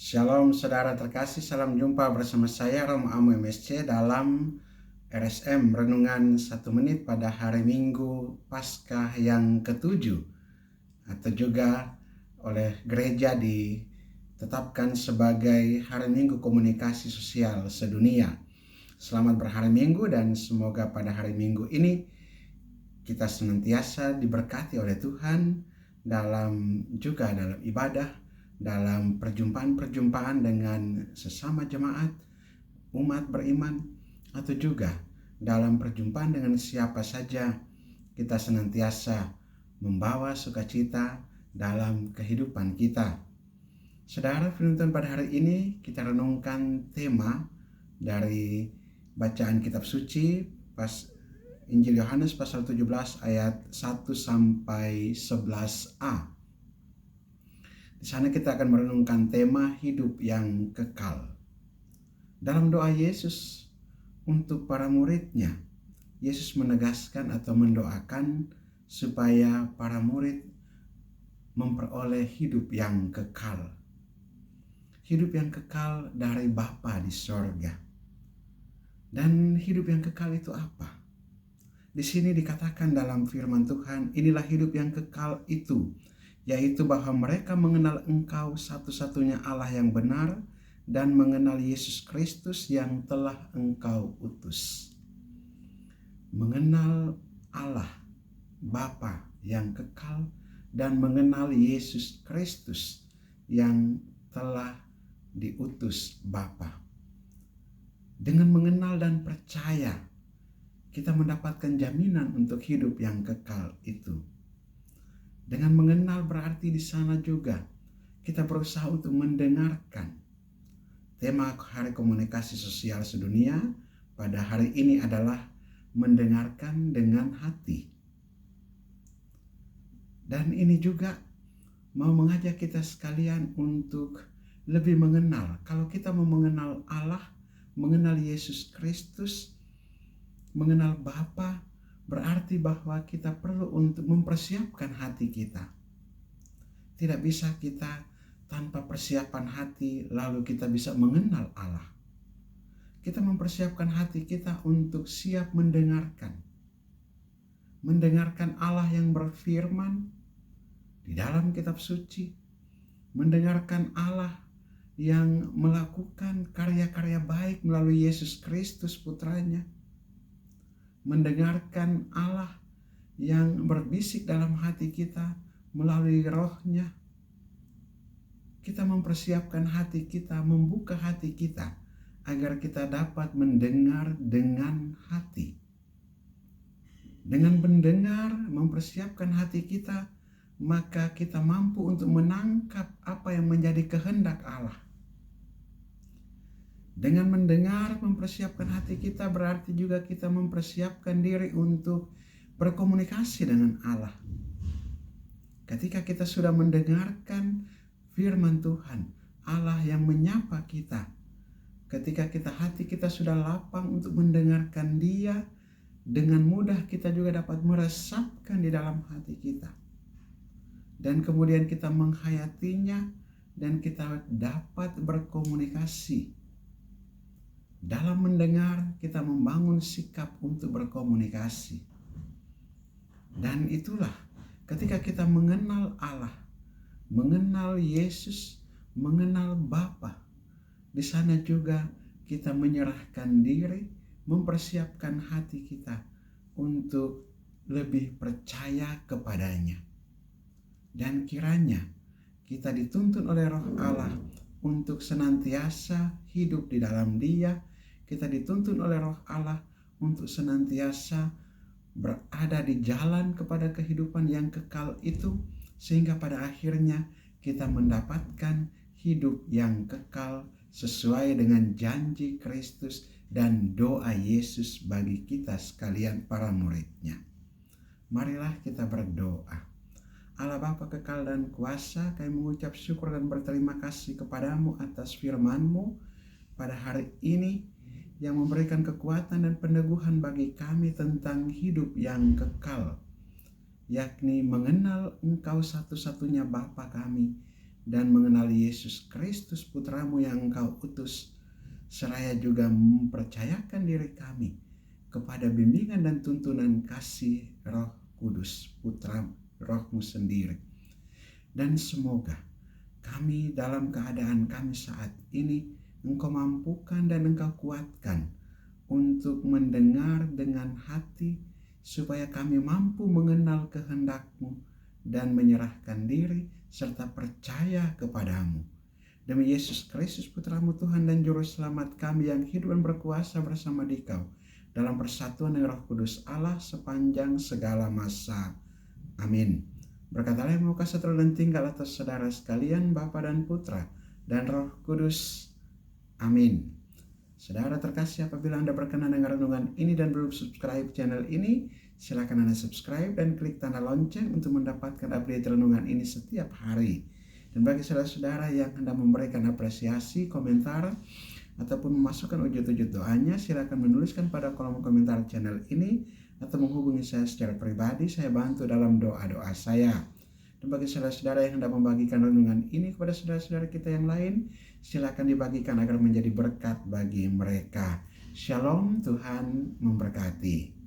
Shalom saudara terkasih, salam jumpa bersama saya Romo Amo MSC dalam RSM Renungan 1 Menit pada hari Minggu Paskah yang ke-7 atau juga oleh gereja ditetapkan sebagai hari Minggu Komunikasi Sosial Sedunia. Selamat berhari Minggu dan semoga pada hari Minggu ini kita senantiasa diberkati oleh Tuhan dalam ibadah, dalam perjumpaan-perjumpaan dengan sesama jemaat, umat beriman, atau juga dalam perjumpaan dengan siapa saja, kita senantiasa membawa sukacita dalam kehidupan kita. Saudara, penuntun pada hari ini kita renungkan tema dari bacaan kitab suci Injil Yohanes pasal 17 ayat 1 sampai 11a. Di sana kita akan merenungkan tema hidup yang kekal. Dalam doa Yesus untuk para muridnya, Yesus menegaskan atau mendoakan supaya para murid memperoleh hidup yang kekal. Hidup yang kekal dari Bapa di sorga. Dan hidup yang kekal itu apa? Di sini dikatakan dalam firman Tuhan, inilah hidup yang kekal itu, yaitu bahwa mereka mengenal Engkau satu-satunya Allah yang benar dan mengenal Yesus Kristus yang telah Engkau utus. Mengenal Allah Bapa yang kekal dan mengenal Yesus Kristus yang telah diutus Bapa. Dengan mengenal dan percaya, kita mendapatkan jaminan untuk hidup yang kekal itu. Dengan mengenal berarti di sana juga kita berusaha untuk mendengarkan. Tema Hari Komunikasi Sosial Sedunia pada hari ini adalah mendengarkan dengan hati. Dan ini juga mau mengajak kita sekalian untuk lebih mengenal. Kalau kita mau mengenal Allah, mengenal Yesus Kristus, mengenal Bapa, berarti bahwa kita perlu untuk mempersiapkan hati kita. Tidak bisa kita tanpa persiapan hati lalu kita bisa mengenal Allah. Kita mempersiapkan hati kita untuk siap mendengarkan. Mendengarkan Allah yang berfirman di dalam kitab suci. Mendengarkan Allah yang melakukan karya-karya baik melalui Yesus Kristus putranya. Mendengarkan Allah yang berbisik dalam hati kita melalui rohnya. Kita mempersiapkan hati kita, membuka hati kita agar kita dapat mendengar dengan hati. Dengan mendengar, mempersiapkan hati kita, maka kita mampu untuk menangkap apa yang menjadi kehendak Allah. Dengan mendengar, mempersiapkan hati kita berarti juga kita mempersiapkan diri untuk berkomunikasi dengan Allah. Ketika kita sudah mendengarkan firman Tuhan, Allah yang menyapa kita, ketika hati kita sudah lapang untuk mendengarkan Dia, dengan mudah kita juga dapat meresapkan di dalam hati kita. Dan kemudian kita menghayatinya dan kita dapat berkomunikasi. Dalam mendengar, kita membangun sikap untuk berkomunikasi. Dan itulah ketika kita mengenal Allah, mengenal Yesus, mengenal Bapa. Di sana juga kita menyerahkan diri, mempersiapkan hati kita untuk lebih percaya kepadanya. Dan kiranya kita dituntun oleh Roh Allah untuk senantiasa hidup di dalam Dia. Kita dituntun oleh Roh Allah untuk senantiasa berada di jalan kepada kehidupan yang kekal itu, sehingga pada akhirnya kita mendapatkan hidup yang kekal sesuai dengan janji Kristus dan doa Yesus bagi kita sekalian para muridnya. Marilah kita berdoa. Allah Bapa kekal dan kuasa, kami mengucap syukur dan berterima kasih kepadamu atas firman-Mu pada hari ini yang memberikan kekuatan dan peneguhan bagi kami tentang hidup yang kekal, yakni mengenal Engkau satu-satunya Bapa kami dan mengenali Yesus Kristus Putramu yang Engkau utus, seraya juga mempercayakan diri kami kepada bimbingan dan tuntunan kasih Roh Kudus, Putra Roh-Mu sendiri. Dan semoga kami dalam keadaan kami saat ini, Engkau mampukan dan Engkau kuatkan untuk mendengar dengan hati, supaya kami mampu mengenal kehendak-Mu dan menyerahkan diri serta percaya kepadamu. Demi Yesus Kristus Putramu Tuhan dan Juru Selamat kami yang hidup dan berkuasa bersama Dikau dalam persatuan dengan Roh Kudus Allah sepanjang segala masa. Amin. Berkat Allah yang Maha Kuasa turun dan tinggal atas saudara sekalian, Bapa dan Putra dan Roh Kudus. Amin. Saudara terkasih, apabila Anda berkenan dengan renungan ini dan belum subscribe channel ini, silakan Anda subscribe dan klik tanda lonceng untuk mendapatkan update renungan ini setiap hari. Dan bagi saudara-saudara yang hendak memberikan apresiasi, komentar, ataupun memasukkan wujud-wujud doanya, silakan menuliskan pada kolom komentar channel ini atau menghubungi saya secara pribadi. Saya bantu dalam doa-doa saya. Dan bagi saudara-saudara yang hendak membagikan renungan ini kepada saudara-saudara kita yang lain, silakan dibagikan agar menjadi berkat bagi mereka. Shalom, Tuhan memberkati.